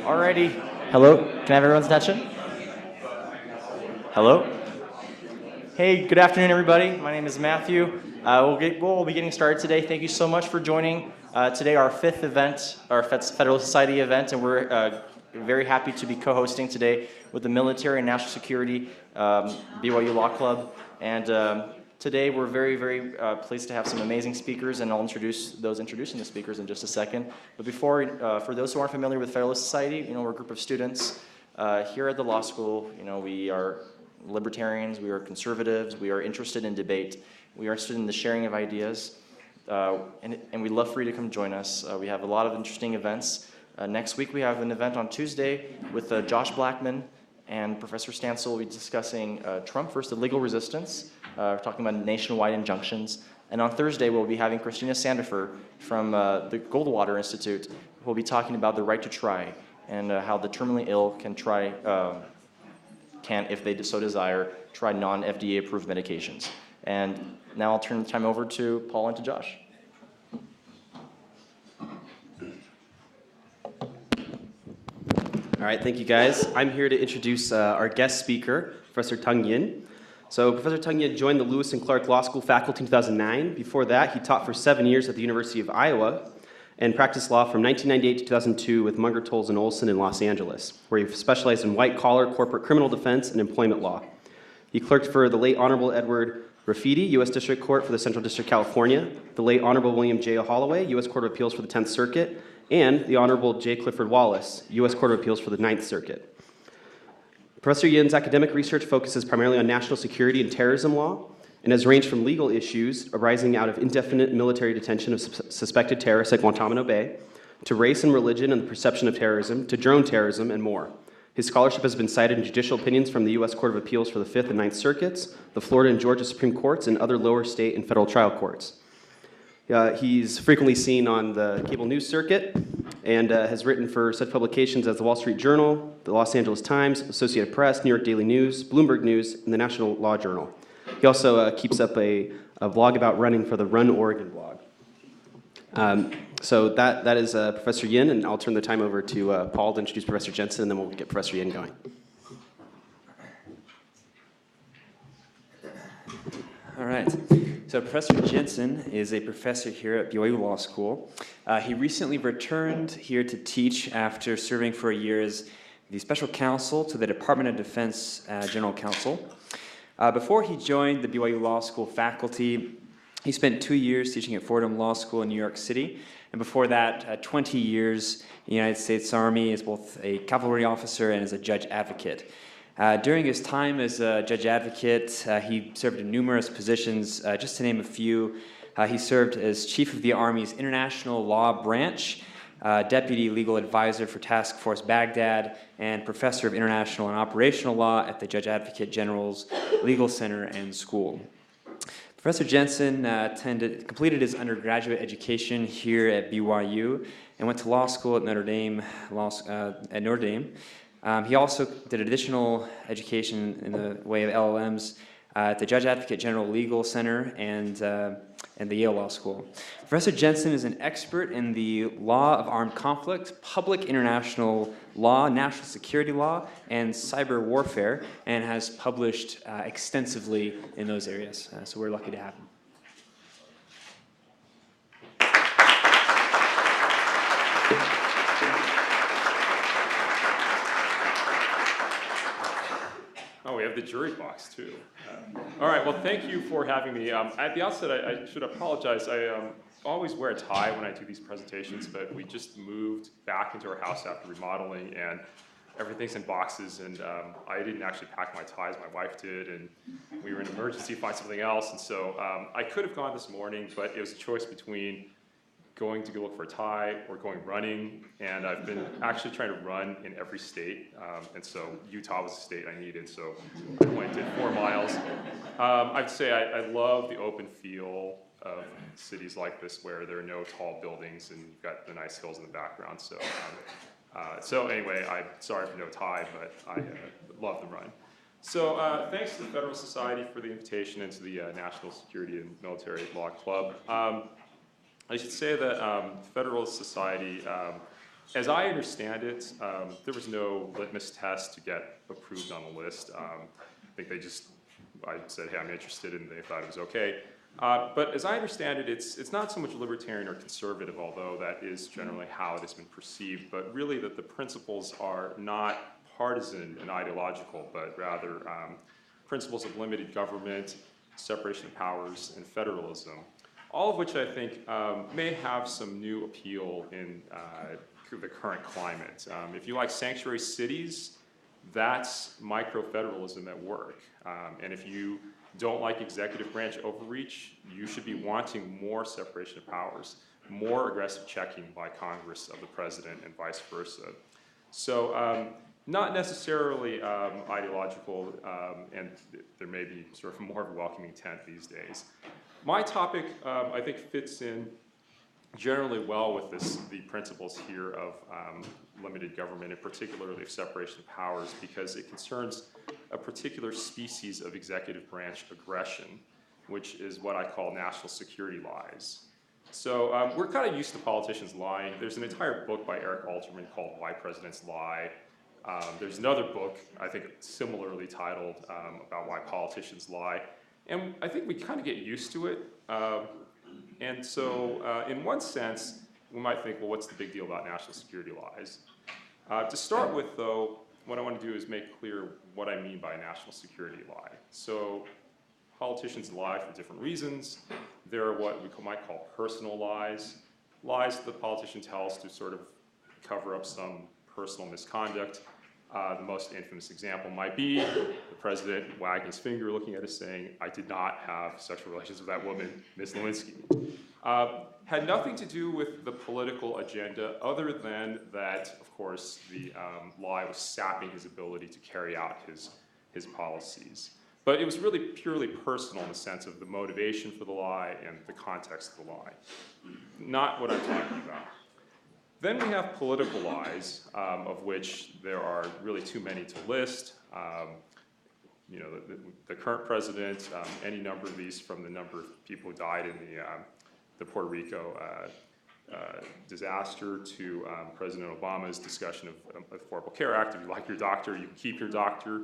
Alrighty. Hello? Can I have everyone's attention? Hello? Hey, good afternoon, everybody. My name is Matthew. We'll be getting started today. Thank you so much for joining today, our fifth event, our Federalist Society event, and we're very happy to be co-hosting today with the Military and National Security BYU Law Club. And today we're very, very pleased to have some amazing speakers, and I'll introduce those introducing the speakers in just a second. But before, for those who aren't familiar with Federalist Society, we're a group of students here at the law school. We are libertarians, we are conservatives, we are interested in debate, we are interested in the sharing of ideas, and we'd love for you to come join us. We have a lot of interesting events. Next week we have an event on Tuesday with Josh Blackman and Professor Stansel. We'll be discussing Trump versus the legal resistance. We're talking about nationwide injunctions. And on Thursday, we'll be having Christina Sandifer from the Goldwater Institute, who will be talking about the right to try and how the terminally ill can try, if they so desire, try non-FDA approved medications. And now I'll turn the time over to Paul and to Josh. All right, thank you guys. I'm here to introduce our guest speaker, Professor Tung Yin. So Professor Tung Yin joined the Lewis and Clark Law School faculty in 2009. Before that, he taught for 7 years at the University of Iowa and practiced law from 1998 to 2002 with Munger, Tolles & Olson in Los Angeles, where he specialized in white-collar corporate criminal defense and employment law. He clerked for the late Honorable Edward Rafiti, U.S. District Court for the Central District of California, the late Honorable William J. Holloway, U.S. Court of Appeals for the 10th Circuit, and the Honorable J. Clifford Wallace, U.S. Court of Appeals for the 9th Circuit. Professor Yin's academic research focuses primarily on national security and terrorism law and has ranged from legal issues arising out of indefinite military detention of suspected terrorists at Guantanamo Bay, to race and religion and the perception of terrorism, to drone terrorism, and more. His scholarship has been cited in judicial opinions from the U.S. Court of Appeals for the 5th and 9th Circuits, the Florida and Georgia Supreme Courts, and other lower state and federal trial courts. He's frequently seen on the cable news circuit and has written for such publications as the Wall Street Journal, the Los Angeles Times, Associated Press, New York Daily News, Bloomberg News, and the National Law Journal. He also keeps up a blog about running for the Run Oregon blog. So that is Professor Yin, and I'll turn the time over to Paul to introduce Professor Jensen, and then we'll get Professor Yin going. All right. So Professor Jensen is a professor here at BYU Law School. He recently returned here to teach after serving for a year as the special counsel to the Department of Defense General Counsel. Before he joined the BYU Law School faculty, he spent 2 years teaching at Fordham Law School in New York City, and before that, 20 years in the United States Army as both a cavalry officer and as a judge advocate. During his time as a judge advocate, he served in numerous positions. Just to name a few, he served as chief of the Army's International Law Branch, deputy legal advisor for Task Force Baghdad, and professor of international and operational law at the Judge Advocate General's Legal Center and School. Professor Jensen completed his undergraduate education here at BYU and went to law school at Notre Dame. He also did additional education in the way of LLMs at the Judge Advocate General Legal Center and the Yale Law School. Professor Jensen is an expert in the law of armed conflict, public international law, national security law, and cyber warfare, and has published extensively in those areas. So we're lucky to have him. Oh, we have the jury box too. All right, well, thank you for having me. At the outset, I should apologize. I always wear a tie when I do these presentations, but we just moved back into our house after remodeling, and everything's in boxes, and I didn't actually pack my ties, my wife did, and we were in an emergency to find something else, and so I could have gone this morning, but it was a choice between going to go look for a tie or going running, and I've been actually trying to run in every state, and so Utah was the state I needed, so I went did 4 miles. I'd say I love the open feel of cities like this where there are no tall buildings and you've got the nice hills in the background. So anyway, I'm sorry for no tie, but I love the run. So thanks to the Federal Society for the invitation and to the National Security and Military Law Club. I should say that Federal Society, as I understand it, there was no litmus test to get approved on the list. I think I said, hey, I'm interested, and they thought it was okay. But as I understand it, it's not so much libertarian or conservative, although that is generally how it has been perceived, but really that the principles are not partisan and ideological, but rather principles of limited government, separation of powers, and federalism. All of which I think may have some new appeal in the current climate. If you like sanctuary cities, that's micro-federalism at work. And if you don't like executive branch overreach, you should be wanting more separation of powers, more aggressive checking by Congress of the president and vice versa. So not necessarily ideological, and there may be sort of more of a welcoming tent these days. My topic, I think, fits in generally well with the principles here of limited government, and particularly of separation of powers, because it concerns a particular species of executive branch aggression, which is what I call national security lies. So we're kind of used to politicians lying. There's an entire book by Eric Alterman called Why Presidents Lie. There's another book, I think similarly titled, about why politicians lie. And I think we kind of get used to it. And so in one sense, we might think, well, what's the big deal about national security lies? To start with, though, what I want to do is make clear what I mean by a national security lie. So politicians lie for different reasons. There are what we might call personal lies, lies that the politician tells to sort of cover up some personal misconduct. The most infamous example might be the president wagging his finger, looking at us saying, I did not have sexual relations with that woman, Ms. Lewinsky. Had nothing to do with the political agenda other than that, of course, the lie was sapping his ability to carry out his policies. But it was really purely personal in the sense of the motivation for the lie and the context of the lie. Not what I'm talking about. Then we have political lies, of which there are really too many to list. You know, the current president, any number of these, from the number of people who died in the Puerto Rico disaster to President Obama's discussion of the Affordable Care Act. If you like your doctor, you can keep your doctor.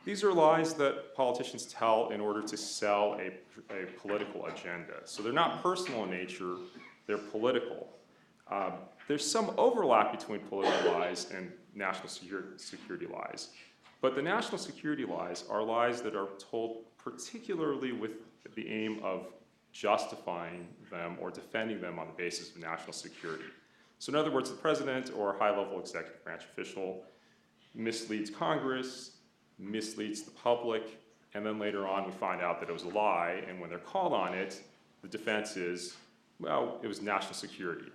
These are lies that politicians tell in order to sell a political agenda. So they're not personal in nature, they're political. There's some overlap between political lies and national security lies. But the national security lies are lies that are told particularly with the aim of justifying them or defending them on the basis of national security. So in other words, the president or a high-level executive branch official misleads Congress, misleads the public, and then later on we find out that it was a lie, and when they're called on it, the defense is, well, it was national security.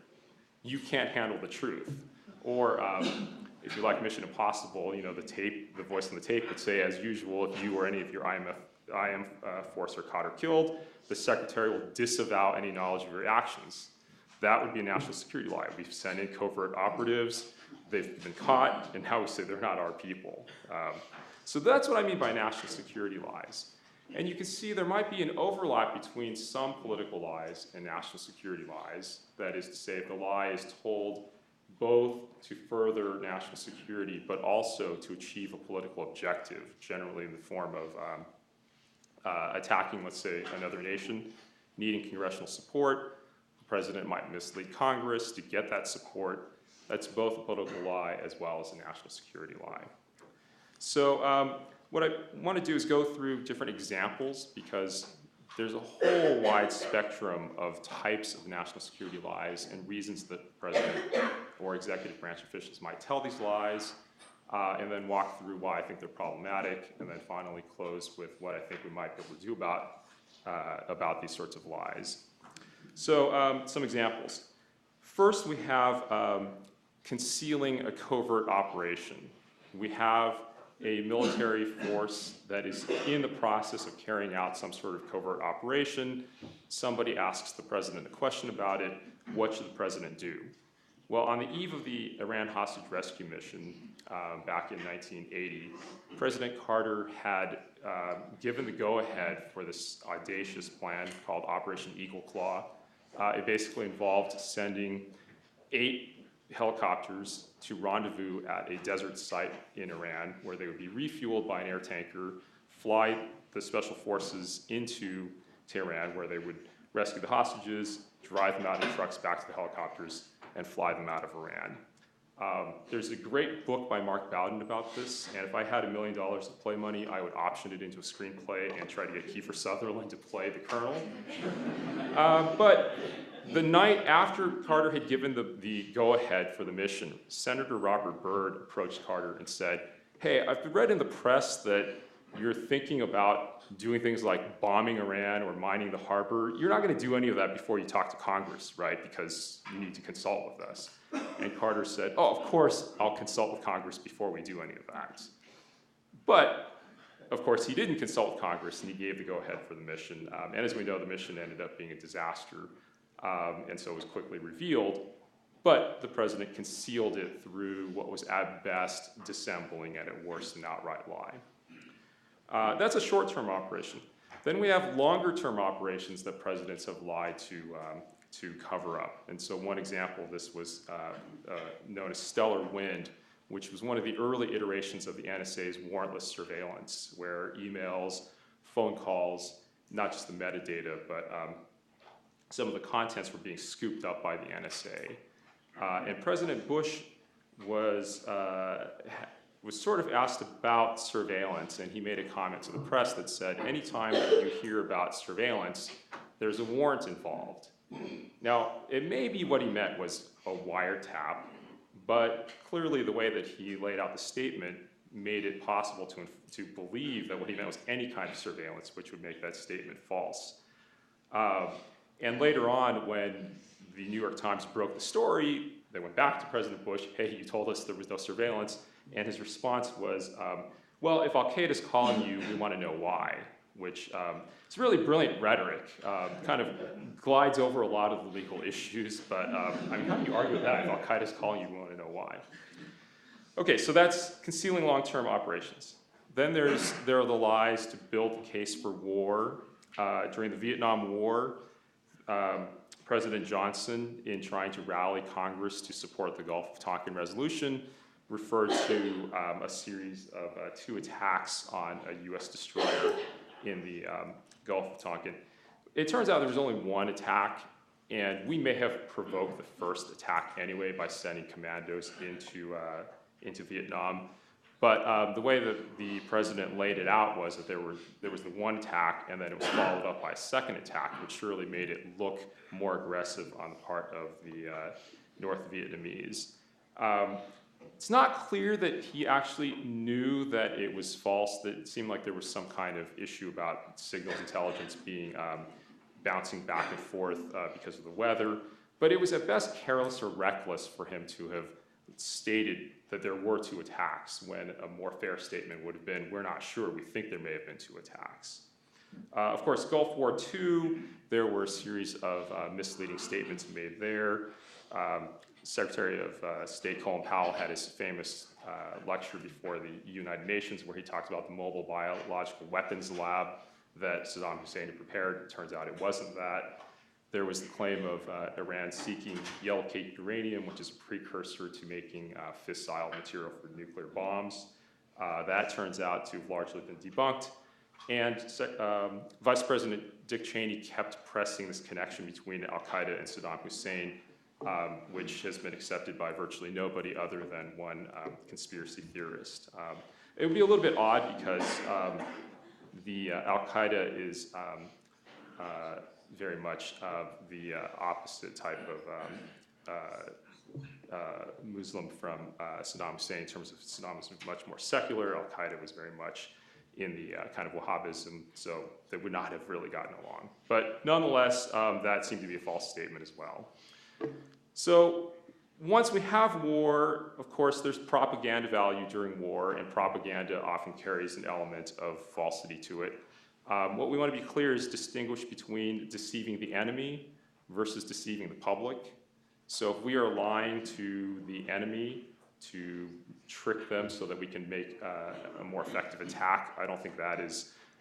You can't handle the truth. Or if you like Mission Impossible, you know, the voice on the tape would say, as usual, if you or any of your IM force are caught or killed, the secretary will disavow any knowledge of your actions. That would be a national security lie. We've sent in covert operatives, they've been caught, and now we say they're not our people. So that's what I mean by national security lies. And you can see there might be an overlap between some political lies and national security lies. That is to say, if the lie is told both to further national security, but also to achieve a political objective, generally in the form of attacking, let's say, another nation, needing congressional support. The president might mislead Congress to get that support. That's both a political lie as well as a national security lie. So what I want to do is go through different examples, because there's a whole wide spectrum of types of national security lies and reasons that the president or executive branch officials might tell these lies, and then walk through why I think they're problematic, and then finally close with what I think we might be able to do about these sorts of lies. So some examples. First, we have concealing a covert operation. We have a military force that is in the process of carrying out some sort of covert operation. Somebody asks the president a question about it. What should the president do? Well, on the eve of the Iran hostage rescue mission back in 1980, President Carter had given the go-ahead for this audacious plan called Operation Eagle Claw. It basically involved sending 8 helicopters to rendezvous at a desert site in Iran, where they would be refueled by an air tanker, fly the special forces into Tehran, where they would rescue the hostages, drive them out in trucks back to the helicopters, and fly them out of Iran. There's a great book by Mark Bowden about this, and if I had $1 million of play money, I would option it into a screenplay and try to get Kiefer Sutherland to play the colonel. But the night after Carter had given the go-ahead for the mission, Senator Robert Byrd approached Carter and said, hey, I've read in the press that you're thinking about doing things like bombing Iran or mining the harbor. You're not going to do any of that before you talk to Congress, right? Because you need to consult with us. And Carter said, oh, of course, I'll consult with Congress before we do any of that. But, of course, he didn't consult with Congress, and he gave the go-ahead for the mission. And as we know, the mission ended up being a disaster. And so it was quickly revealed, but the president concealed it through what was at best dissembling and at worst an outright lie. That's a short-term operation. Then we have longer-term operations that presidents have lied to cover up. And so one example of this was known as Stellar Wind, which was one of the early iterations of the NSA's warrantless surveillance, where emails, phone calls, not just the metadata, but some of the contents were being scooped up by the NSA. And President Bush was sort of asked about surveillance, and he made a comment to the press that said, anytime that you hear about surveillance, there's a warrant involved. Now, it may be what he meant was a wiretap, but clearly the way that he laid out the statement made it possible to believe that what he meant was any kind of surveillance, which would make that statement false. And later on, when the New York Times broke the story, they went back to President Bush, hey, you told us there was no surveillance, and his response was, well, if Al-Qaeda's calling you, we want to know why. which is really brilliant rhetoric, kind of glides over a lot of the legal issues, but I mean, how do you argue with that if Al-Qaeda's calling you, want to know why? Okay, so that's concealing long-term operations. Then there are the lies to build the case for war. During the Vietnam War, President Johnson, in trying to rally Congress to support the Gulf of Tonkin resolution, referred to a series of 2 attacks on a U.S. destroyer in the Gulf of Tonkin. It turns out there was only 1 attack, and we may have provoked the first attack anyway by sending commandos into Vietnam. But the way that the president laid it out was that there was the 1 attack, and then it was followed up by a second attack, which surely made it look more aggressive on the part of the North Vietnamese. It's not clear that he actually knew that it was false. That it seemed like there was some kind of issue about signals intelligence being bouncing back and forth because of the weather. But it was at best careless or reckless for him to have stated that there were 2 attacks, when a more fair statement would have been, we're not sure, we think there may have been 2 attacks. Of course, Gulf War II, there were a series of misleading statements made there. Secretary of State Colin Powell had his famous lecture before the United Nations where he talked about the mobile biological weapons lab that Saddam Hussein had prepared. It turns out it wasn't that. There was the claim of Iran seeking yellow cake uranium, which is a precursor to making fissile material for nuclear bombs. That turns out to have largely been debunked. And Vice President Dick Cheney kept pressing this connection between Al-Qaeda and Saddam Hussein, which has been accepted by virtually nobody other than one conspiracy theorist. It would be a little bit odd because the Al-Qaeda is very much the opposite type of Muslim from Saddam Hussein in terms of Saddam was much more secular. Al-Qaeda was very much in the kind of Wahhabism, so they would not have really gotten along. But nonetheless, that seemed to be a false statement as well. So once we have war, of course, there's propaganda value during war, and propaganda often carries an element of falsity to it. What we want to be clear is distinguish between deceiving the enemy versus deceiving the public. So if we are lying to the enemy to trick them so that we can make a more effective attack, I don't think that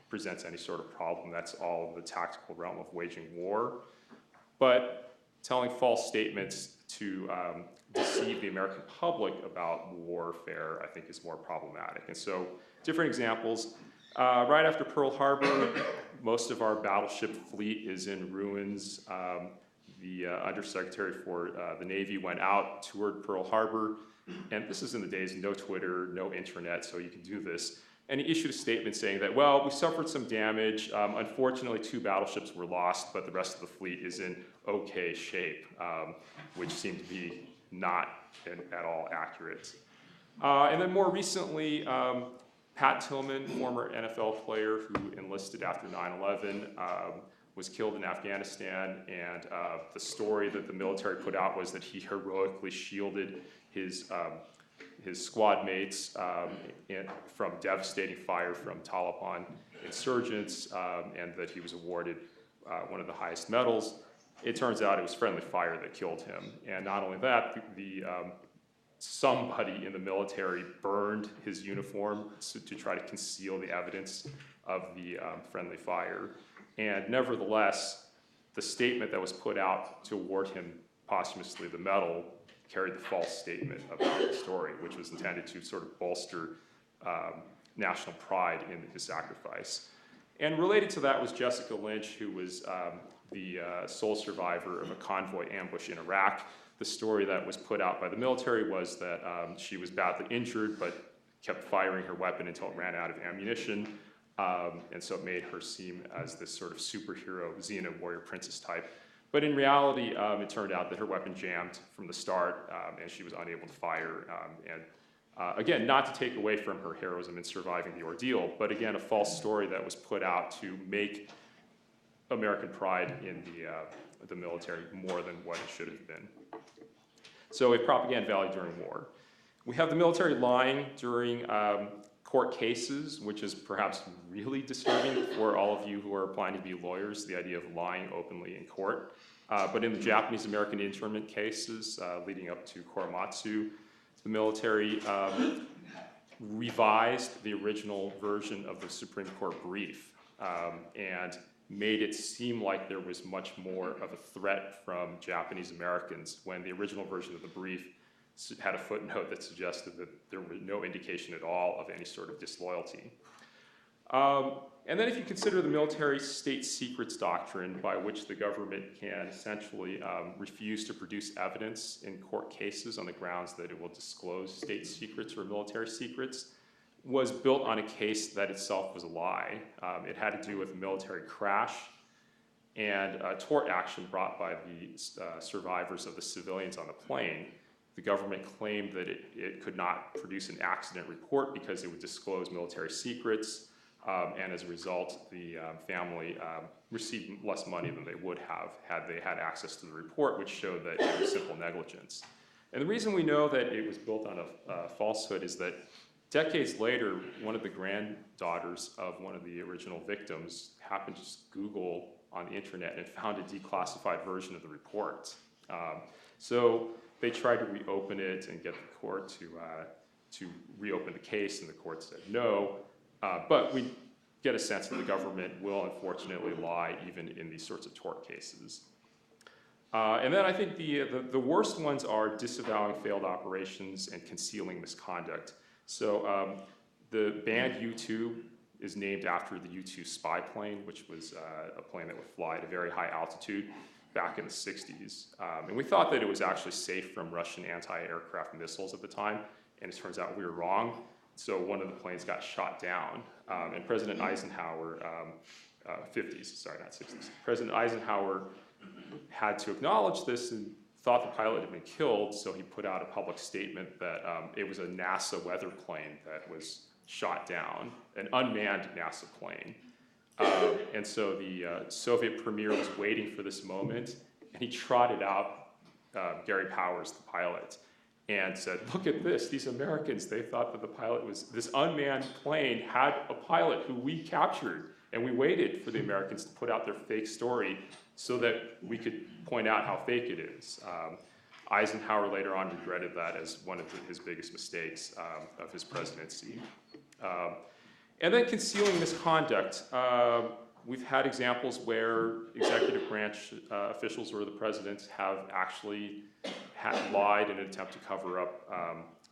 presents any sort of problem. That's all in the tactical realm of waging war. But telling false statements to deceive the American public about warfare, I think, is more problematic. And so different examples. Right after Pearl Harbor, most of our battleship fleet is in ruins. The Undersecretary for the Navy went out, toured Pearl Harbor, and this is in the days of no Twitter, no internet, so you can do this. And he issued a statement saying that, well, we suffered some damage. Unfortunately, 2 battleships were lost, but the rest of the fleet is in okay shape, which seemed to be not at all accurate. And then more recently, Pat Tillman, former NFL player who enlisted after 9/11, was killed in Afghanistan, and the story that the military put out was that he heroically shielded his squad mates from devastating fire from Taliban insurgents, and that he was awarded one of the highest medals. It turns out it was friendly fire that killed him. And not only that, somebody in the military burned his uniform to try to conceal the evidence of the friendly fire. And nevertheless, the statement that was put out to award him posthumously the medal carried the false statement about the story, which was intended to sort of bolster national pride in his sacrifice. And related to that was Jessica Lynch, who was the sole survivor of a convoy ambush in Iraq. The story that was put out by the military was that she was badly injured, but kept firing her weapon until it ran out of ammunition. And so it made her seem as this sort of superhero, Xena warrior princess type. But in reality, it turned out that her weapon jammed from the start, and she was unable to fire. Again, not to take away from her heroism in surviving the ordeal, but again, a false story that was put out to make American pride in the military more than what it should have been. So a propaganda value during war. We have the military lying during court cases, which is perhaps really disturbing for all of you who are applying to be lawyers, the idea of lying openly in court. But in the Japanese-American internment cases leading up to Korematsu, the military revised the original version of the Supreme Court brief and made it seem like there was much more of a threat from Japanese Americans when the original version of the brief had a footnote that suggested that there was no indication at all of any sort of disloyalty. And then if you consider the military state secrets doctrine, by which the government can essentially refuse to produce evidence in court cases on the grounds that it will disclose state secrets or military secrets, was built on a case that itself was a lie. It had to do with a military crash and a tort action brought by the survivors of the civilians on the plane. The government claimed that it could not produce an accident report because it would disclose military secrets, and as a result, the family received less money than they would have had they had access to the report, which showed that it was simple negligence. And the reason we know that it was built on a falsehood is that decades later, one of the granddaughters of one of the original victims happened to just Google on the internet and found a declassified version of the report. So they tried to reopen it and get the court to reopen the case, and the court said no. But we get a sense that the government will unfortunately lie even in these sorts of tort cases. And then I think the worst ones are disavowing failed operations and concealing misconduct. So the banned U-2 is named after the U-2 spy plane, which was a plane that would fly at a very high altitude back in the 60s. And we thought that it was actually safe from Russian anti-aircraft missiles at the time, and it turns out we were wrong. So one of the planes got shot down, and President Eisenhower, 50s, sorry, not 60s, President Eisenhower had to acknowledge this and thought the pilot had been killed, so he put out a public statement that it was a NASA weather plane that was shot down, an unmanned NASA plane. And so the Soviet premier was waiting for this moment, and he trotted out Gary Powers, the pilot, and said, look at this, these Americans, they thought that the pilot was, this unmanned plane had a pilot who we captured, and we waited for the Americans to put out their fake story so that we could point out how fake it is. Eisenhower later on regretted that as one of his biggest mistakes of his presidency. And then concealing misconduct. We've had examples where executive branch officials or the president have actually lied in an attempt to cover up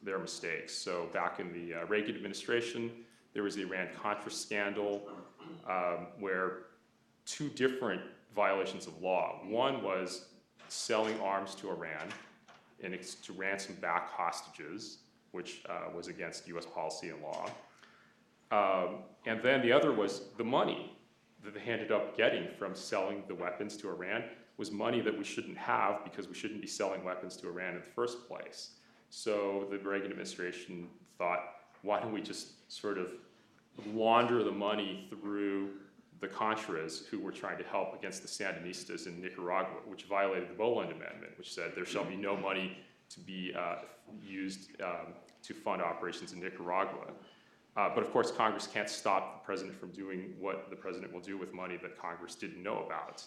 their mistakes. So back in the Reagan administration, there was the Iran-Contra scandal where two different violations of law. One was selling arms to Iran to ransom back hostages, which was against US policy and law. And then the other was the money that they ended up getting from selling the weapons to Iran was money that we shouldn't have because we shouldn't be selling weapons to Iran in the first place. So the Reagan administration thought, why don't we just sort of launder the money through the Contras who were trying to help against the Sandinistas in Nicaragua, which violated the Boland Amendment, which said there shall be no money to be used to fund operations in Nicaragua. But of course, Congress can't stop the president from doing what the president will do with money that Congress didn't know about.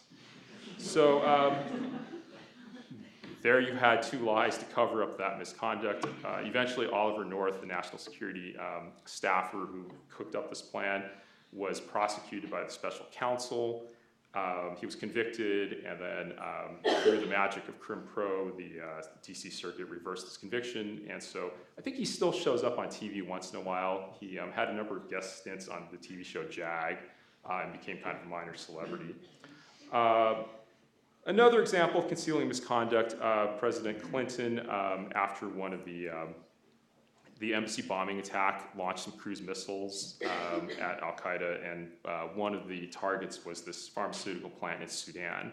So there you had two lies to cover up that misconduct. Eventually, Oliver North, the national security staffer who cooked up this plan, was prosecuted by the special counsel. He was convicted, and then through the magic of Crim Pro, the DC Circuit reversed his conviction, and so I think he still shows up on TV once in a while. He had a number of guest stints on the TV show Jag, and became kind of a minor celebrity. Another example of concealing misconduct, President Clinton, after one of the embassy bombing attack, launched some cruise missiles at Al-Qaeda, and one of the targets was this pharmaceutical plant in Sudan.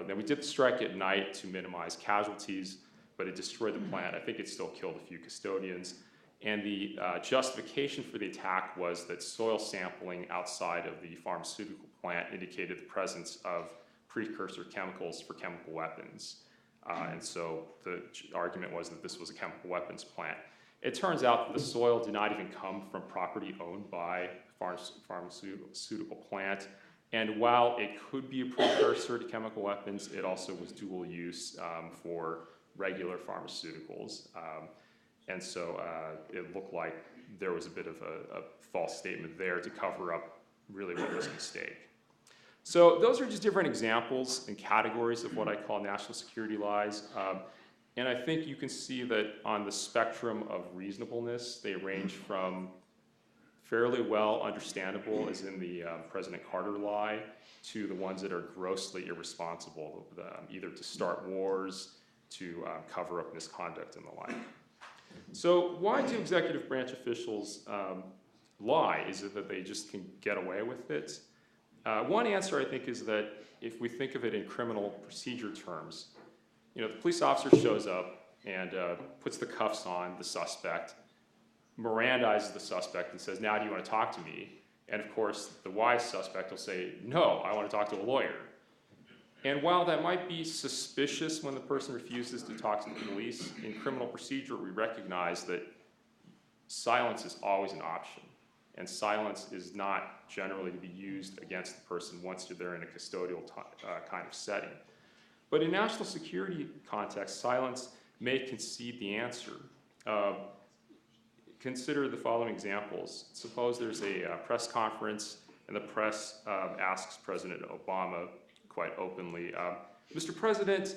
Then we did the strike at night to minimize casualties, but it destroyed the plant. I think it still killed a few custodians. And the justification for the attack was that soil sampling outside of the pharmaceutical plant indicated the presence of precursor chemicals for chemical weapons. And so the argument was that this was a chemical weapons plant. It turns out that the soil did not even come from property owned by a pharmaceutical plant. And while it could be a precursor to chemical weapons, it also was dual use for regular pharmaceuticals. And so it looked like there was a bit of a false statement there to cover up really what was a mistake. So those are just different examples and categories of what I call national security lies. And I think you can see that on the spectrum of reasonableness, they range from fairly well understandable, as in the President Carter lie, to the ones that are grossly irresponsible, either to start wars, to cover up misconduct and the like. So why do executive branch officials lie? Is it that they just can get away with it? One answer, I think, is that if we think of it in criminal procedure terms, the police officer shows up and puts the cuffs on the suspect, Mirandizes the suspect and says, "Now do you want to talk to me?" And of course, the wise suspect will say, "No, I want to talk to a lawyer." And while that might be suspicious when the person refuses to talk to the police, in criminal procedure we recognize that silence is always an option. And silence is not generally to be used against the person once they're in a custodial kind of setting. But in national security context, silence may concede the answer. Consider the following examples. Suppose there's a press conference and the press asks President Obama quite openly, "Mr. President,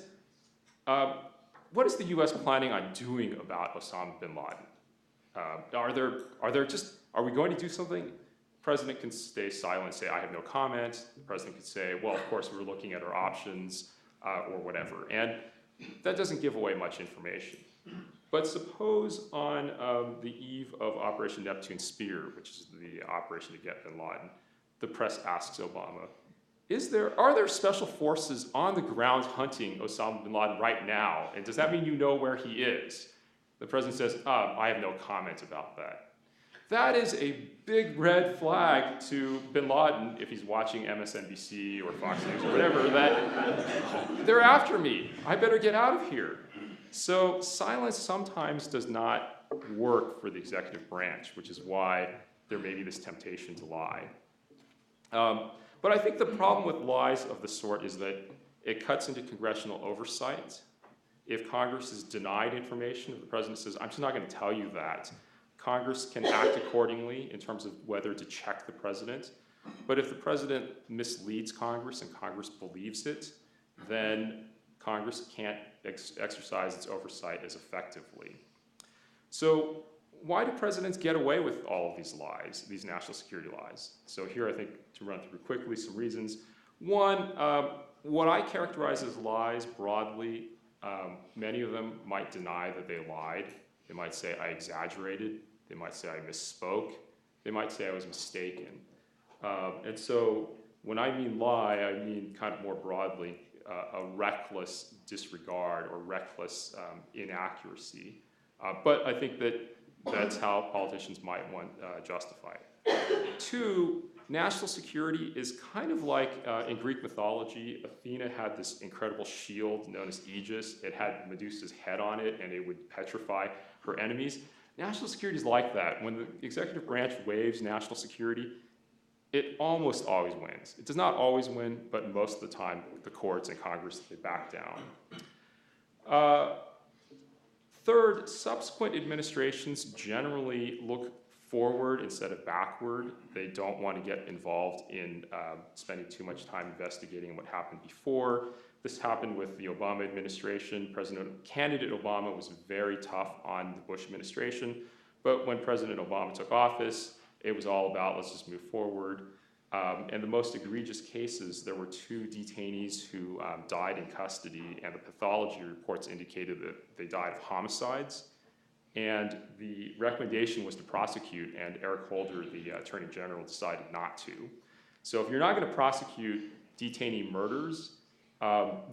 what is the US planning on doing about Osama bin Laden? Are we going to do something?" The president can stay silent, say, "I have no comment." The president could say, "Well, of course, we're looking at our options," or whatever. And that doesn't give away much information. But suppose on the eve of Operation Neptune Spear, which is the operation to get bin Laden, the press asks Obama, are there special forces on the ground hunting Osama bin Laden right now? And does that mean you know where he is? The president says, "I have no comment about that." That is a big red flag to bin Laden, if he's watching MSNBC or Fox News or whatever, that they're after me. I better get out of here. So silence sometimes does not work for the executive branch, which is why there may be this temptation to lie. But I think the problem with lies of the sort is that it cuts into congressional oversight. If Congress is denied information, if the president says, "I'm just not going to tell you that," Congress can act accordingly in terms of whether to check the president. But if the president misleads Congress and Congress believes it, then Congress can't exercise its oversight as effectively. So why do presidents get away with all of these lies, these national security lies? So here I think to run through quickly some reasons. One, what I characterize as lies broadly, many of them might deny that they lied. They might say I exaggerated. They might say I misspoke. They might say I was mistaken. And so when I mean lie, I mean kind of more broadly a reckless disregard or reckless inaccuracy. But I think that's how politicians might want justify it. Two, national security is kind of like in Greek mythology, Athena had this incredible shield known as Aegis. It had Medusa's head on it, and it would petrify her enemies. National security is like that. When the executive branch waives national security, it almost always wins. It does not always win, but most of the time, the courts and Congress, they back down. Third, subsequent administrations generally look forward instead of backward. They don't want to get involved in spending too much time investigating what happened before. This happened with the Obama administration. Candidate Obama was very tough on the Bush administration, but when President Obama took office, it was all about let's just move forward. And the most egregious cases, there were 2 detainees who died in custody, and the pathology reports indicated that they died of homicides. And the recommendation was to prosecute, and Eric Holder, the Attorney General, decided not to. So if you're not going to prosecute detainee murders,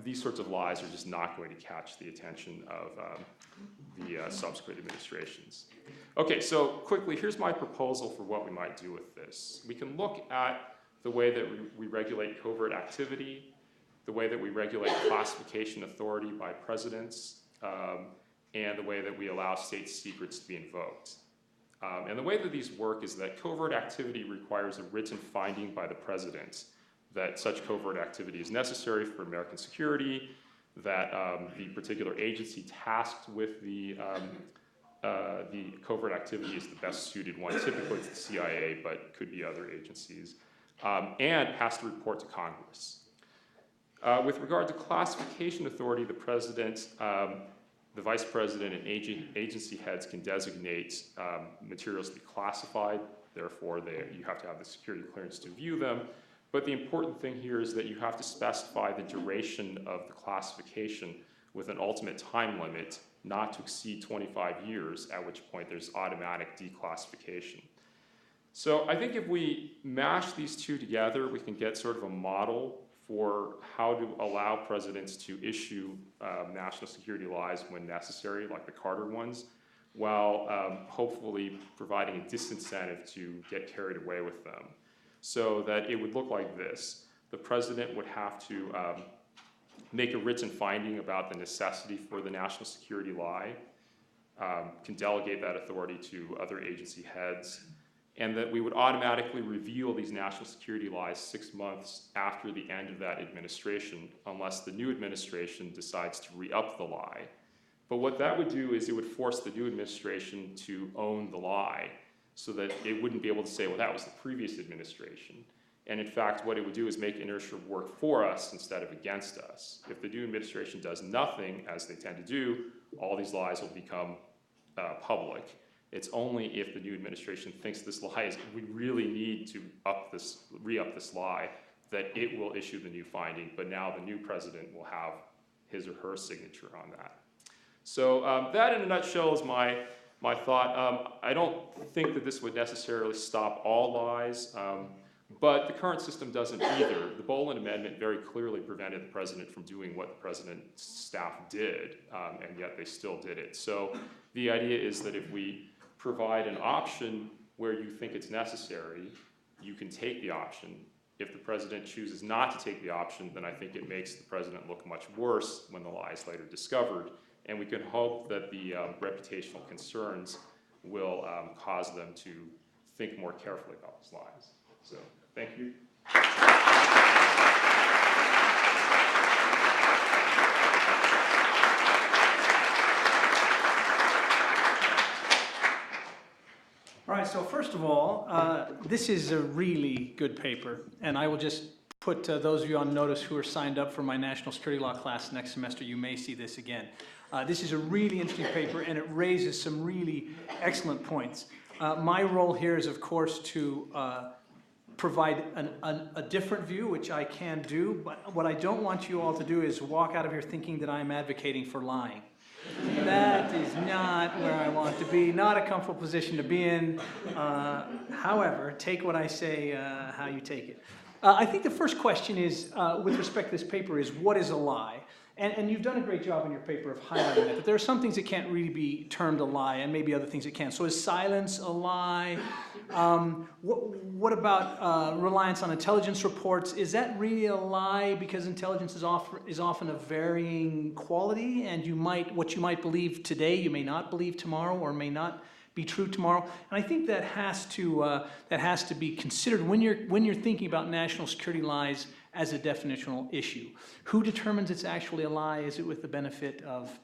these sorts of lies are just not going to catch the attention of the subsequent administrations. Okay, so quickly, here's my proposal for what we might do with this. We can look at the way that we regulate covert activity, the way that we regulate classification authority by presidents, and the way that we allow state secrets to be invoked. And the way that these work is that covert activity requires a written finding by the president that such covert activity is necessary for American security, that the particular agency tasked with the covert activity is the best suited one. Typically it's the CIA, but could be other agencies, and has to report to Congress. With regard to classification authority, the president, the vice president, and agency heads can designate materials to be classified. Therefore, you have to have the security clearance to view them. But the important thing here is that you have to specify the duration of the classification with an ultimate time limit not to exceed 25 years, at which point there's automatic declassification. So I think if we mash these two together, we can get sort of a model for how to allow presidents to issue national security laws when necessary, like the Carter ones, while hopefully providing a disincentive to get carried away with them. So that it would look like this. The president would have to make a written finding about the necessity for the national security lie, can delegate that authority to other agency heads, and that we would automatically reveal these national security lies 6 months after the end of that administration, unless the new administration decides to re-up the lie. But what that would do is it would force the new administration to own the lie, so that it wouldn't be able to say, well, that was the previous administration. And in fact, what it would do is make inertia work for us instead of against us. If the new administration does nothing, as they tend to do, all these lies will become public. It's only if the new administration thinks this lie is, we really need to re-up this lie, that it will issue the new finding, but now the new president will have his or her signature on that. So that in a nutshell is my thought. I don't think that this would necessarily stop all lies, but the current system doesn't either. The Boland Amendment very clearly prevented the president from doing what the president's staff did, and yet they still did it. So the idea is that if we provide an option where you think it's necessary, you can take the option. If the president chooses not to take the option, then I think it makes the president look much worse when the lie is later discovered. And we can hope that the reputational concerns will cause them to think more carefully about these lies. So, thank you. All right, so first of all, this is a really good paper, and I will just put those of you on notice who are signed up for my national security law class next semester, you may see this again. This is a really interesting paper, and it raises some really excellent points. My role here is, of course, to provide a different view, which I can do, but what I don't want you all to do is walk out of here thinking that I'm advocating for lying. That is not where I want to be, not a comfortable position to be in. However, take what I say how you take it. I think the first question is, with respect to this paper, is what is a lie? And you've done a great job in your paper of highlighting that, but there are some things that can't really be termed a lie, and maybe other things that can. So is silence a lie? What about reliance on intelligence reports? Is that really a lie? Because intelligence is often of varying quality, and what you might believe today, you may not believe tomorrow, or may not be true tomorrow. And I think that has to be considered when you're thinking about national security lies as a definitional issue. Who determines it's actually a lie? Is it with the benefit of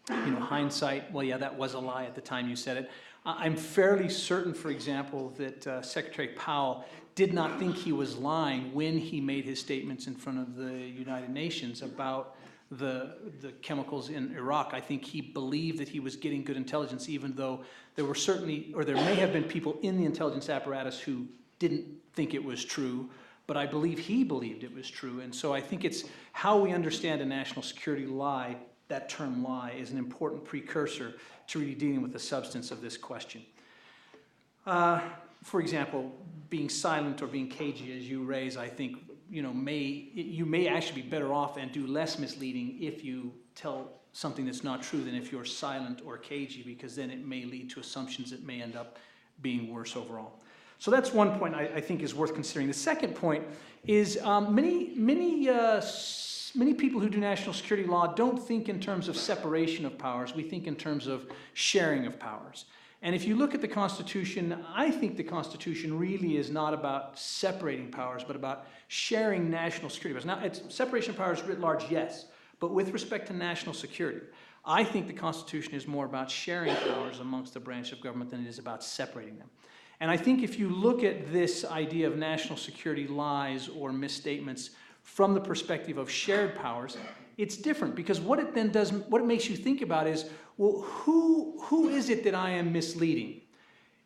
hindsight? Well, yeah, that was a lie at the time you said it. I'm fairly certain, for example, that Secretary Powell did not think he was lying when he made his statements in front of the United Nations about the chemicals in Iraq. I think he believed that he was getting good intelligence, even though there were certainly, or there may have been people in the intelligence apparatus who didn't think it was true, but I believe he believed it was true. And so I think it's how we understand a national security lie. That term lie is an important precursor to really dealing with the substance of this question. For example, being silent or being cagey, as you raise, I think you may actually be better off and do less misleading if you tell something that's not true than if you're silent or cagey, because then it may lead to assumptions that may end up being worse overall. So that's one point I think is worth considering. The second point is many many people who do national security law don't think in terms of separation of powers. We think in terms of sharing of powers. And if you look at the Constitution, I think the Constitution really is not about separating powers, but about sharing national security powers. Now, it's separation of powers writ large, yes, but with respect to national security, I think the Constitution is more about sharing powers amongst the branch of government than it is about separating them. And I think if you look at this idea of national security lies or misstatements from the perspective of shared powers, it's different, because what it then does, what it makes you think about is, well, who is it that I am misleading?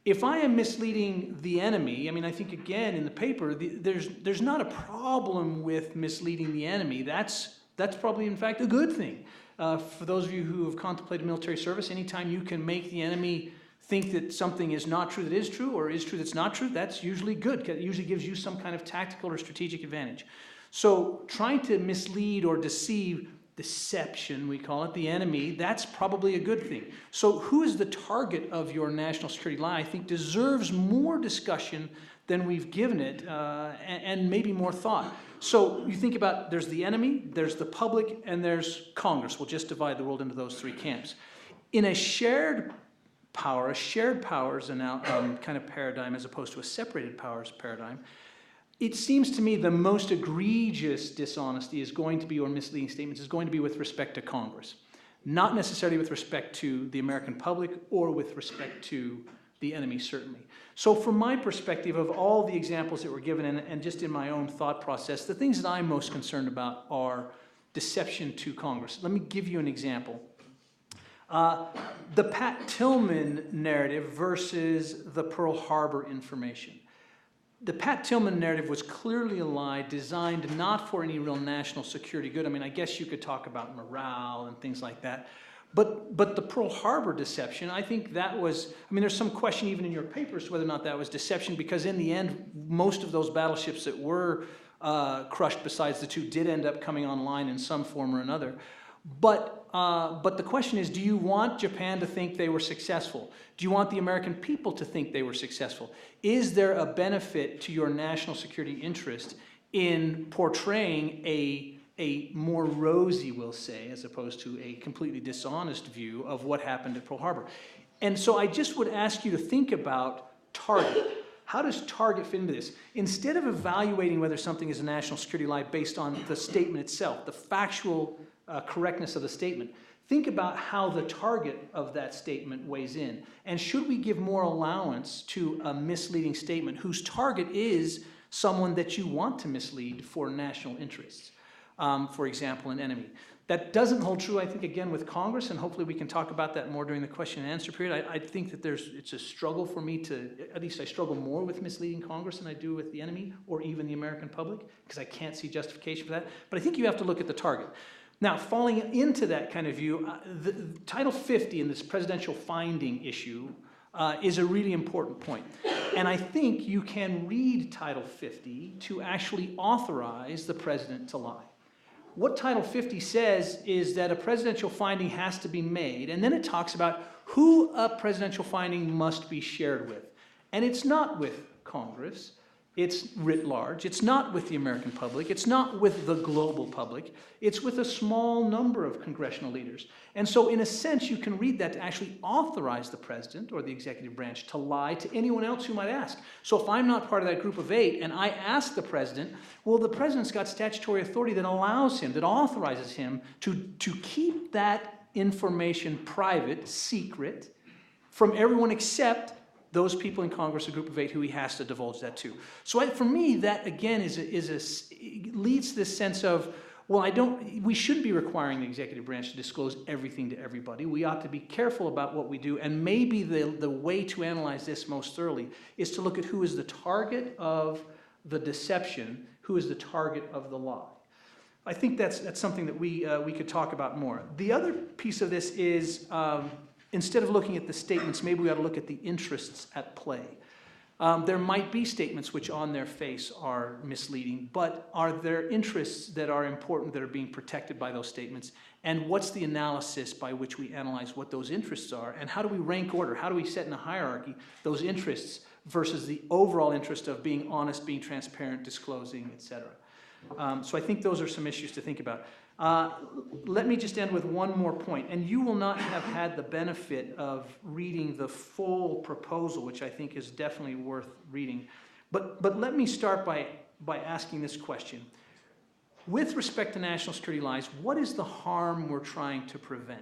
If I am misleading the enemy, I mean, I think again in the paper, there's not a problem with misleading the enemy. That's probably in fact a good thing. For those of you who have contemplated military service, anytime you can make the enemy think that something is not true that is true, or is true that's not true, that's usually good. It usually gives you some kind of tactical or strategic advantage. So trying to mislead or deceive, deception we call it, the enemy, that's probably a good thing. So who is the target of your national security lie, I think deserves more discussion than we've given it, and maybe more thought. So you think about, there's the enemy, there's the public, and there's Congress. We'll just divide the world into those three camps. In a shared powers kind of paradigm as opposed to a separated powers paradigm, it seems to me the most egregious dishonesty is going to be, or misleading statements, is going to be with respect to Congress. Not necessarily with respect to the American public or with respect to the enemy, certainly. So from my perspective, of all the examples that were given, and just in my own thought process, the things that I'm most concerned about are deception to Congress. Let me give you an example. The Pat Tillman narrative versus the Pearl Harbor information. The Pat Tillman narrative was clearly a lie designed not for any real national security good. I mean, I guess you could talk about morale and things like that. But the Pearl Harbor deception, I think that was, I mean, there's some question even in your papers whether or not that was deception, because in the end, most of those battleships that were crushed besides the two did end up coming online in some form or another. But the question is, do you want Japan to think they were successful? Do you want the American people to think they were successful? Is there a benefit to your national security interest in portraying a more rosy, we'll say, as opposed to a completely dishonest view of what happened at Pearl Harbor? And so I just would ask you to think about target. How does target fit into this? Instead of evaluating whether something is a national security lie based on the statement itself, the factual correctness of the statement, think about how the target of that statement weighs in. And should we give more allowance to a misleading statement whose target is someone that you want to mislead for national interests? For example, an enemy. That doesn't hold true, I think, again, with Congress, and hopefully we can talk about that more during the question and answer period. I think that it's a struggle for me to, at least I struggle more with misleading Congress than I do with the enemy or even the American public, because I can't see justification for that. But I think you have to look at the target. Now, falling into that kind of view, the Title 50 in this presidential finding issue is a really important point. And I think you can read Title 50 to actually authorize the president to lie. What Title 50 says is that a presidential finding has to be made, and then it talks about who a presidential finding must be shared with. And it's not with Congress, it's writ large, it's not with the American public, it's not with the global public, it's with a small number of congressional leaders. And so in a sense, you can read that to actually authorize the president or the executive branch to lie to anyone else who might ask. So if I'm not part of that group of 8 and I ask the president, well, the president's got statutory authority that allows him, that authorizes him to keep that information private, secret, from everyone except those people in Congress, a group of 8 who he has to divulge that to. So for me, that again leads to this sense of, well, we shouldn't be requiring the executive branch to disclose everything to everybody. We ought to be careful about what we do, and maybe the way to analyze this most thoroughly is to look at who is the target of the deception, who is the target of the lie. I think that's something that we could talk about more. The other piece of this is, instead of looking at the statements, maybe we ought to look at the interests at play. There might be statements which on their face are misleading, but are there interests that are important that are being protected by those statements? And what's the analysis by which we analyze what those interests are? And how do we rank order? How do we set in a hierarchy those interests versus the overall interest of being honest, being transparent, disclosing, etc.? So I think those are some issues to think about. Let me just end with one more point, and you will not have had the benefit of reading the full proposal, which I think is definitely worth reading. But let me start by asking this question. With respect to national security lies, what is the harm we're trying to prevent?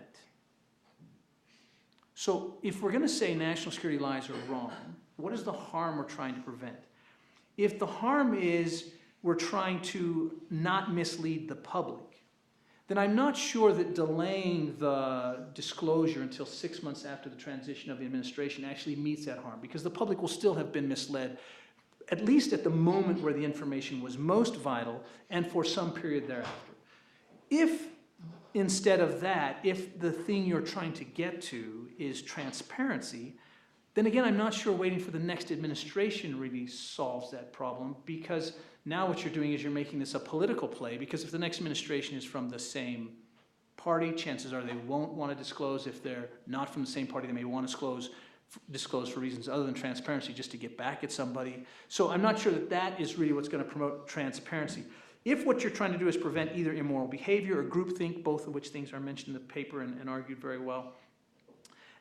So if we're going to say national security lies are wrong, what is the harm we're trying to prevent? If the harm is we're trying to not mislead the public, then I'm not sure that delaying the disclosure until 6 months after the transition of the administration actually meets that harm, because the public will still have been misled, at least at the moment where the information was most vital and for some period thereafter. If instead of that, if the thing you're trying to get to is transparency, then again, I'm not sure waiting for the next administration really solves that problem, because now what you're doing is you're making this a political play, because if the next administration is from the same party, chances are they won't want to disclose. If they're not from the same party, they may want to disclose for reasons other than transparency, just to get back at somebody. So I'm not sure that that is really what's going to promote transparency. If what you're trying to do is prevent either immoral behavior or groupthink, both of which things are mentioned in the paper and argued very well,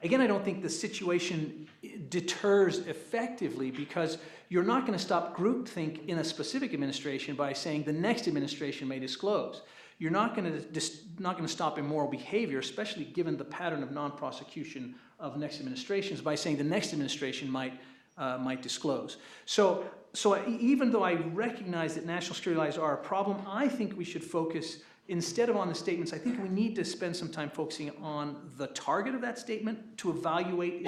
again, I don't think the situation deters effectively, because you're not going to stop groupthink in a specific administration by saying the next administration may disclose. You're not going to stop immoral behavior, especially given the pattern of non-prosecution of next administrations, by saying the next administration might disclose. So even though I recognize that national security lies are a problem, I think we should focus, instead of on the statements, I think we need to spend some time focusing on the target of that statement to evaluate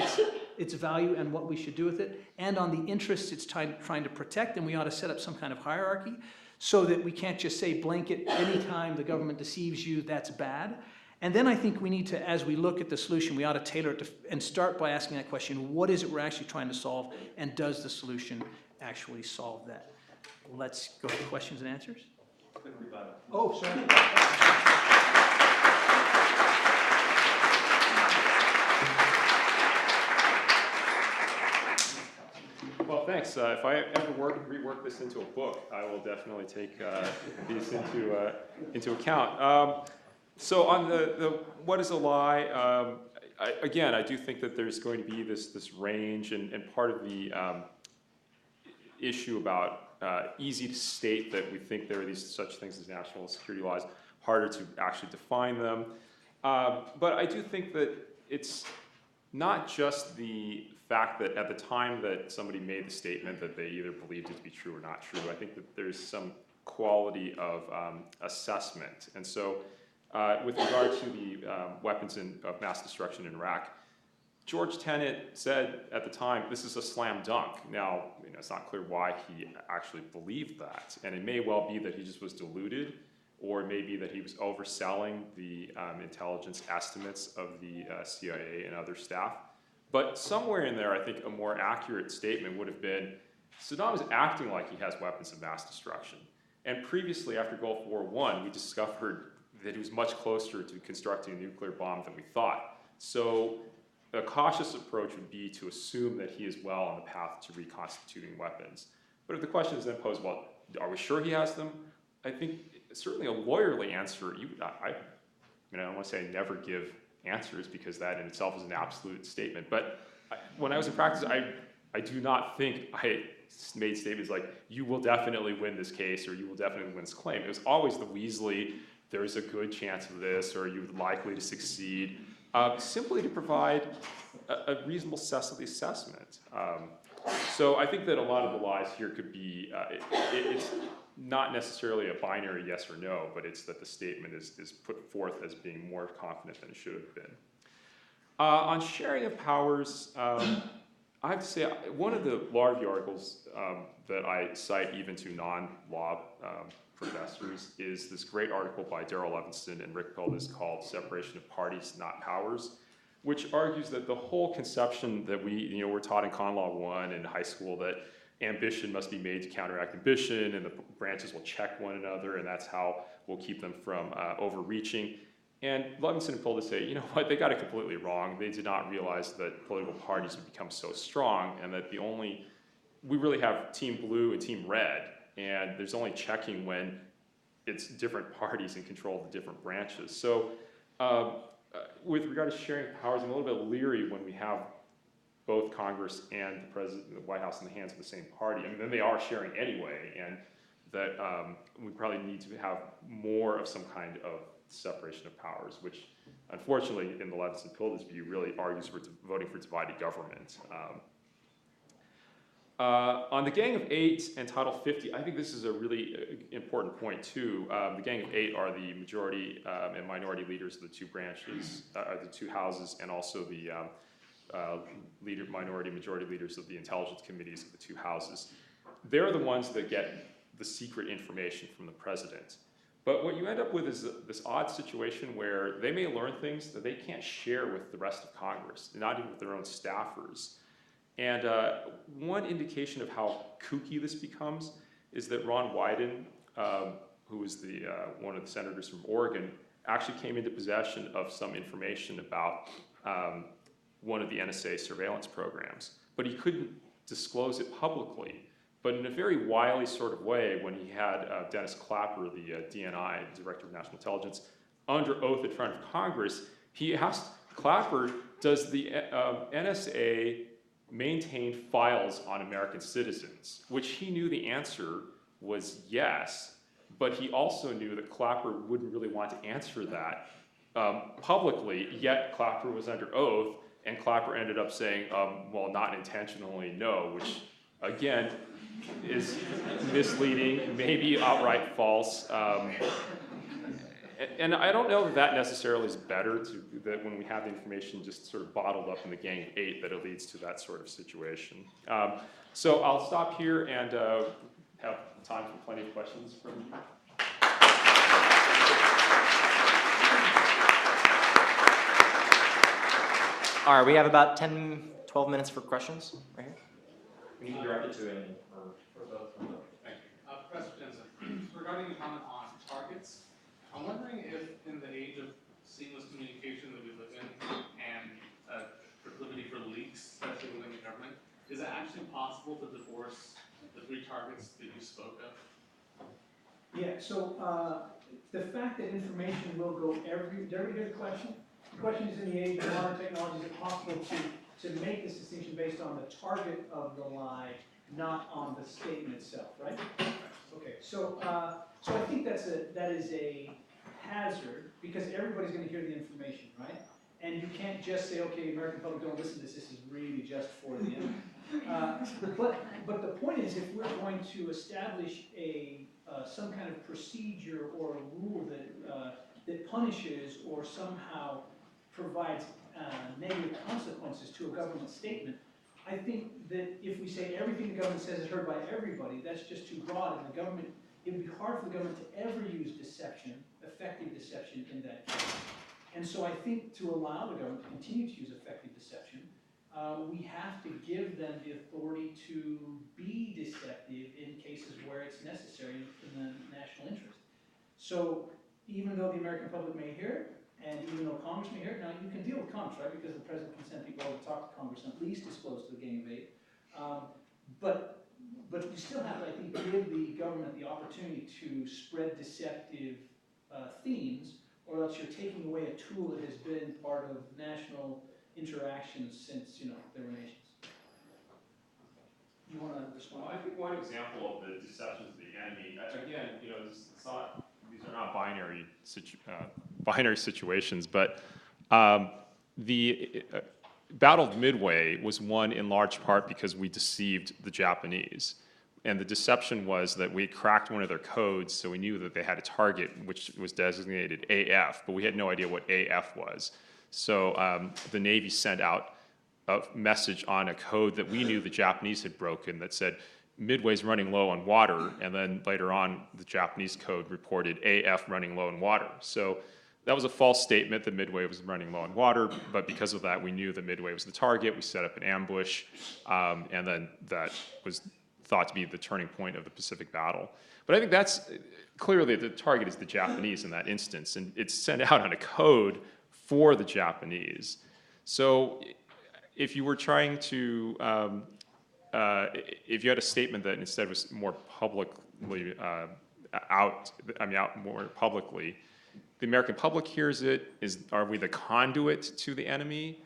its value and what we should do with it, and on the interests it's trying to protect, and we ought to set up some kind of hierarchy so that we can't just say blanket, anytime the government deceives you, that's bad. And then I think we need to, as we look at the solution, we ought to tailor it and start by asking that question, what is it we're actually trying to solve, and does the solution actually solve that? Let's go to questions and answers. Oh, sorry. Well, thanks. If I ever rework this into a book, I will definitely take these into account. So on the what is a lie, I do think that there's going to be this range, and part of the issue about easy to state that we think there are these such things as national security lies, harder to actually define them. But I do think that it's not just the fact that at the time that somebody made the statement that they either believed it to be true or not true. I think that there's some quality of assessment. And so with regard to the weapons of mass destruction in Iraq, George Tenet said at the time, this is a slam dunk. Now, it's not clear why he actually believed that. And it may well be that he just was deluded, or it may be that he was overselling the intelligence estimates of the CIA and other staff. But somewhere in there, I think a more accurate statement would have been, Saddam is acting like he has weapons of mass destruction. And previously, after Gulf War I, we discovered that he was much closer to constructing a nuclear bomb than we thought. So a cautious approach would be to assume that he is well on the path to reconstituting weapons. But if the question is then posed, well, are we sure he has them? I think certainly a lawyerly answer, I don't want to say I never give answers, because that in itself is an absolute statement. But when I was in practice, I do not think I made statements like, you will definitely win this case, or you will definitely win this claim. It was always the Weasley, there's a good chance of this, or you're likely to succeed, simply to provide a reasonable sense of the assessment. So I think that a lot of the lies here could be, it's not necessarily a binary yes or no, but it's that the statement is put forth as being more confident than it should have been. On sharing of powers, I have to say, one of the law review articles that I cite even to non-law professors is this great article by Darrell Levinson and Rick Pildes called Separation of Parties, Not Powers, which argues that the whole conception that we're taught in Con Law 1 in high school, that ambition must be made to counteract ambition, and the branches will check one another, and that's how we'll keep them from overreaching. And Levinson and Pildes say, you know what, they got it completely wrong. They did not realize that political parties would become so strong, and that we really have Team Blue and Team Red, and there's only checking when it's different parties in control of the different branches. So with regard to sharing powers, I'm a little bit leery when we have both Congress and the President, the White House in the hands of the same party. I mean, then they are sharing anyway, and that we probably need to have more of some kind of separation of powers, which unfortunately, in the Levinson Pildes view, really argues for voting for divided government. On the Gang of Eight and Title 50, I think this is a really important point too. The Gang of Eight are the majority and minority leaders of the two branches, the two houses, and also the minority, majority leaders of the intelligence committees of the two houses. They're the ones that get the secret information from the president. But what you end up with is this odd situation where they may learn things that they can't share with the rest of Congress, not even with their own staffers. And one indication of how kooky this becomes is that Ron Wyden, who is one of the senators from Oregon, actually came into possession of some information about one of the NSA surveillance programs. But he couldn't disclose it publicly. But in a very wily sort of way, when he had Dennis Clapper, the DNI, Director of National Intelligence, under oath in front of Congress, he asked Clapper, does the NSA maintain files on American citizens? Which he knew the answer was yes, but he also knew that Clapper wouldn't really want to answer that publicly, yet Clapper was under oath, and Clapper ended up saying, well, not intentionally, no, which again, is misleading, maybe outright false. And I don't know if that necessarily is better, that when we have the information just sort of bottled up in the Gang of Eight, that it leads to that sort of situation. So I'll stop here and have time for plenty of questions from you. All right, we have about 10, 12 minutes for questions right here. You can direct it to any. Professor Jensen, regarding the comment on targets, I'm wondering if in the age of seamless communication that we live in and proclivity for leaks, especially within the government, is it actually possible to divorce the three targets that you spoke of? Yeah, so the fact that information will go did everybody hear the question? The question is, in the age of modern technology, is it possible to make this distinction based on the target of the lie, not on the statement itself, right? Okay, so so I think that is a hazard, because everybody's going to hear the information, right? And you can't just say, okay, American public, don't listen to this. This is really just for the enemy. But the point is, if we're going to establish some kind of procedure or a rule that punishes or somehow provides negative consequences to a government statement, I think that if we say everything the government says is heard by everybody, that's just too broad, and it would be hard for the government to ever use deception, effective deception, in that case. And so I think to allow the government to continue to use effective deception, we have to give them the authority to be deceptive in cases where it's necessary in the national interest. So even though the American public may hear it, and even though Congress may hear it, now you can deal with Congress, right? Because the president can send people over to talk to Congress and at least disclose to the Gang of Eight. But you still have to, I think, give the government the opportunity to spread deceptive themes, or else you're taking away a tool that has been part of national interactions since, there were nations. You want to respond? Well, I think one example of the deceptions of the enemy, again, these are not binary situations, but the Battle of Midway was won in large part because we deceived the Japanese. And the deception was that we cracked one of their codes, so we knew that they had a target which was designated AF, but we had no idea what AF was. So the Navy sent out a message on a code that we knew the Japanese had broken that said, Midway's running low on water, and then later on, the Japanese code reported AF running low on water. So that was a false statement that Midway was running low on water, but because of that, we knew that Midway was the target. We set up an ambush, and then that was thought to be the turning point of the Pacific battle. But I think that's clearly the target is the Japanese in that instance, and it's sent out on a code for the Japanese. So if you were trying to if you had a statement that instead was more publicly out more publicly. The American public hears it. Are we the conduit to the enemy?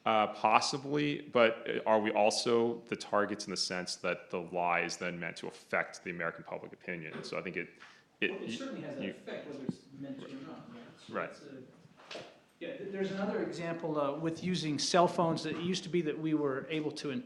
Possibly, but are we also the targets in the sense that the lie is then meant to affect the American public opinion? So I think Well, it certainly has that effect, whether it's meant to or not. So right. Yeah, there's another example with using cell phones. It used to be that we were able to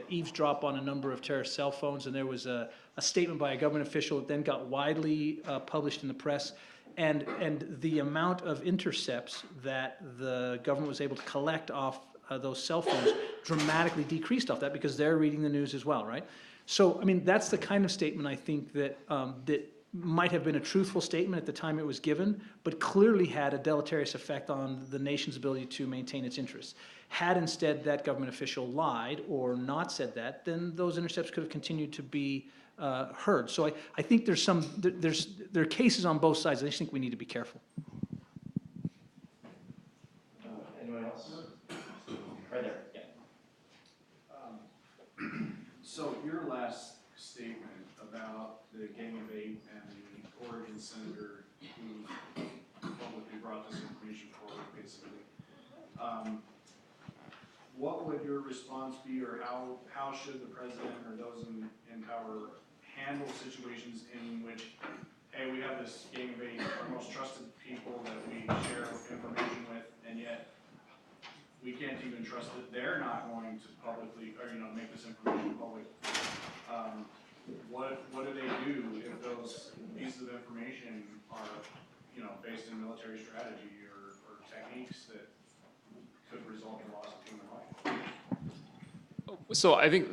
eavesdrop on a number of terrorist cell phones, and there was a statement by a government official that then got widely published in the press. And the amount of intercepts that the government was able to collect off those cell phones dramatically decreased off that because they're reading the news as well, right? So, I mean, that's the kind of statement I think that that might have been a truthful statement at the time it was given, but clearly had a deleterious effect on the nation's ability to maintain its interests. Had instead that government official lied or not said that, then those intercepts could have continued to be heard. So I think there are cases on both sides. I just think we need to be careful. Anyone else? Right there, yeah. So your last statement about the Gang of Eight and the Oregon senator who publicly brought this information forward, basically, what would your response be, or how should the president or those in power handle situations in which, hey, we have this Gang of Eight, our most trusted people that we share information with, and yet we can't even trust that they're not going to publicly, or make this information public. What do they do if those pieces of information are, based in military strategy or techniques that could result in loss of human life? So I think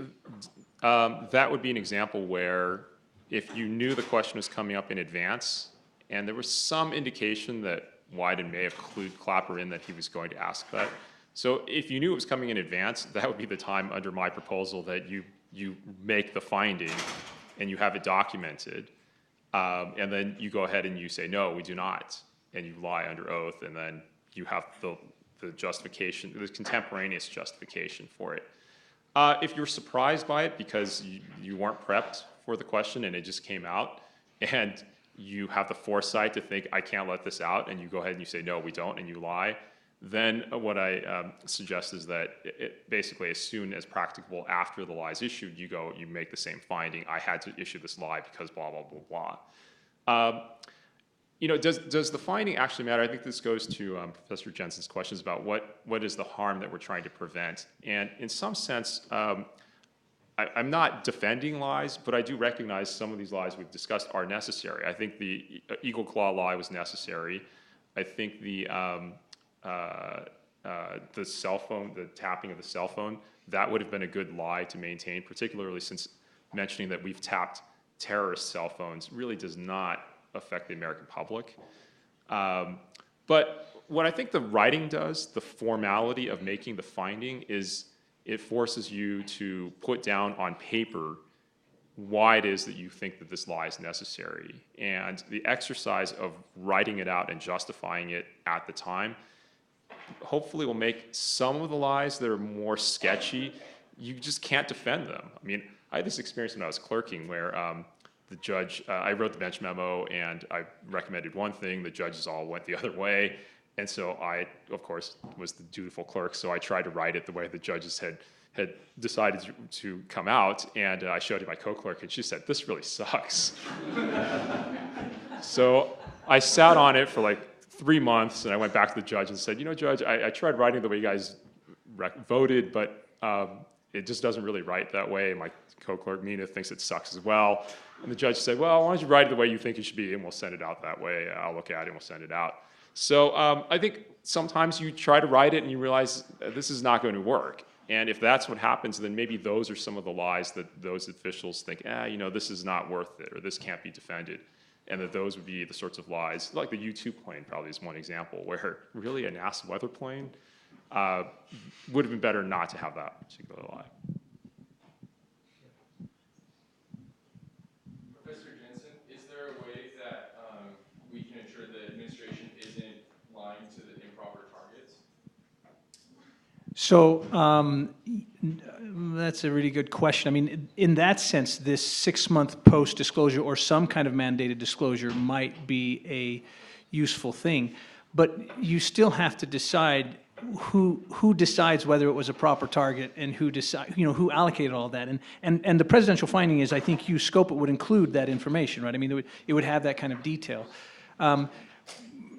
that would be an example where if you knew the question was coming up in advance, and there was some indication that Wyden may have clued Clapper in that he was going to ask that. So if you knew it was coming in advance, that would be the time under my proposal that you make the finding and you have it documented, and then you go ahead and you say, no, we do not, and you lie under oath, and then you have the justification, the contemporaneous justification for it. If you're surprised by it because you weren't prepped for the question and it just came out, and you have the foresight to think, I can't let this out, and you go ahead and you say, no, we don't, and you lie, then what I suggest is that basically as soon as practicable after the lie is issued, you make the same finding. I had to issue this lie because blah, blah, blah, blah. Does the finding actually matter? I think this goes to Professor Jensen's questions about what is the harm that we're trying to prevent. And in some sense, I'm not defending lies, but I do recognize some of these lies we've discussed are necessary. I think the Eagle Claw lie was necessary. I think the cell phone, the tapping of the cell phone, that would have been a good lie to maintain, particularly since mentioning that we've tapped terrorist cell phones really does not affect the American public. But what I think the writing does, the formality of making the finding, is it forces you to put down on paper why it is that you think that this lie is necessary. And the exercise of writing it out and justifying it at the time hopefully will make some of the lies that are more sketchy, you just can't defend them. I mean, I had this experience when I was clerking where the judge, I wrote the bench memo and I recommended one thing, the judges all went the other way. And so I, of course, was the dutiful clerk, so I tried to write it the way the judges had decided to come out, and I showed it to my co-clerk, and she said, this really sucks. So I sat on it for like 3 months, and I went back to the judge and said, Judge, I tried writing the way you guys voted, but it just doesn't really write that way. My co-clerk, Mina, thinks it sucks as well. And the judge said, well, why don't you write it the way you think it should be, and we'll send it out that way. I'll look at it, and we'll send it out. So I think sometimes you try to write it, and you realize this is not going to work. And if that's what happens, then maybe those are some of the lies that those officials think, this is not worth it, or this can't be defended. And that those would be the sorts of lies, like the U-2 plane probably is one example, where really a NASA weather plane would have been better not to have that particular lie. Professor Jensen, is there a way that we can ensure the administration isn't lying to the improper targets? So That's a really good question. I mean, in that sense, this 6-month post-disclosure or some kind of mandated disclosure might be a useful thing. But you still have to decide who decides whether it was a proper target and who who allocated all that. And the presidential finding is, I think you scope it would include that information, right? I mean, it would have that kind of detail.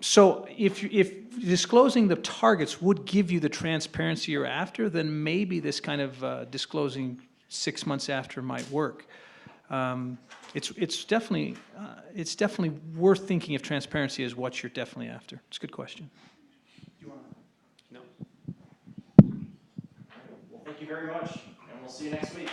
So if disclosing the targets would give you the transparency you're after, then maybe this kind of disclosing 6 months after might work. It's definitely worth thinking if transparency is what you're definitely after. It's a good question. No. Well, thank you very much, and we'll see you next week.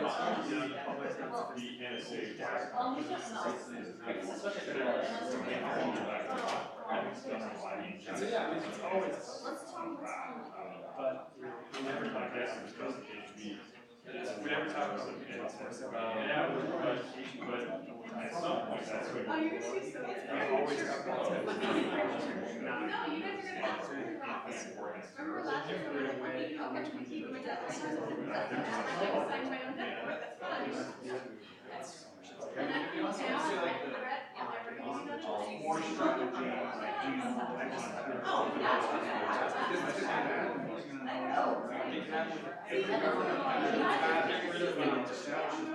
More strategy, like, do you know,